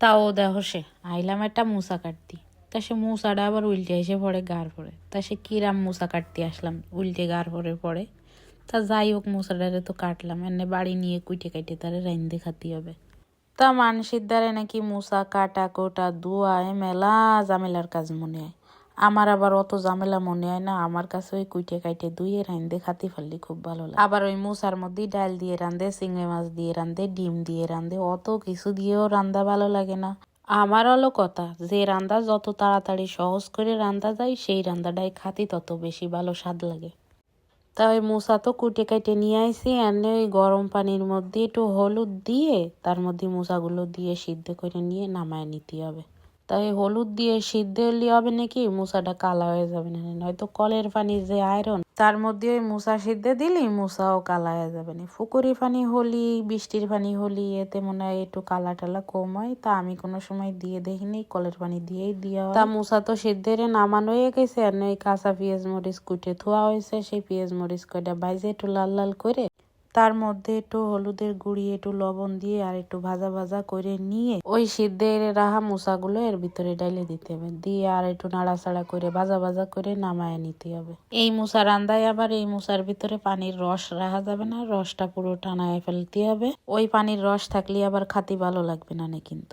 তাও দেখো সে আইলাম একটা মুসা কাটতি, তা সে মুসাটা আবার উল্টে এসে পড়ে গার পরে। তা সে কিরাম মুসা কাটতে আসলাম উল্টে গার পরে পড়ে। তা যাই হোক মুসাটারে তো কাটলাম, এনে বাড়ি নিয়ে কুইটে কাইটে তারে রাইন্দে খাতি হবে। তা মানসির দ্বারে নাকি মুসা কাটা কোটা ধোয়া মেলা ঝামেলার কাজ মনে হয়। আমার আবার অত ঝামেলা মনে হয় না, আমার কাছে ওই কুইটে কাইটে ধুয়ে রান্ধে খাতি ফেললি খুব ভালো লাগে। আবার ওই মুসার মধ্যে ডাল দিয়ে রান্ধে, চিংড়ি মাছ দিয়ে রান্ধে, ডিম দিয়ে রান্ধে, অত কিছু দিয়েও রান্ধা ভালো লাগে না। আমার হলো কথা, যে রান্দা যত তাড়াতাড়ি সহজ করে রান্ধা যায় সেই রান্দাটাই খাতি তত বেশি ভালো স্বাদ লাগে। তা ওই মুসা তো কুটে কাটে নিয়ে আইসি, এনে ওই গরম পানির মধ্যে একটু হলুদ দিয়ে তার মধ্যে মুসাগুলো দিয়ে সিদ্ধ করে নিয়ে নামায় নিতে হবে। তাই হলুদ দিয়ে সিদ্ধ হলে হবে নাকি মুসাটা কালা হয়ে যাবে না, নয়তো কলের পানি যে আয়রন তার মধ্যে ওই মুসা সিদ্ধ দিলি মুসাও কালা হয়ে যাবে না। পুকুরি পানি হলি বৃষ্টির পানি হলি এতে মনে হয় একটু কালা টালা কম হয়। তা আমি কোনো সময় দিয়ে দেখিনি, কলের পানি দিয়েই দেওয়া হয়। তা মুসা তো সিদ্ধের নামানো হয়ে গেছে, আর ওই কাঁচা পেঁয়াজ মরিচ কুটে ধোয়া হয়েছে, সেই পেঁয়াজ মরিচ কয়টা বাইজে একটু লাল লাল করে তার মধ্যে একটু হলুদের গুঁড়ি একটু লবণ দিয়ে আর একটু ভাজা ভাজা করে নিয়ে ওই সিদ্ধের রাহা মুসাগুলো এর ভিতরে ডাইলে দিতে হবে, দিয়ে আর একটু নাড়াচাড়া করে ভাজা ভাজা করে নামায় নিতে হবে। এই মুসা রান্দায় আবার এই মুসার ভিতরে পানির রস রাখা যাবে না, রসটা পুরো টানায় ফেলতে হবে। ওই পানির রস থাকলে আবার খাতি ভালো লাগবে না কিন্তু।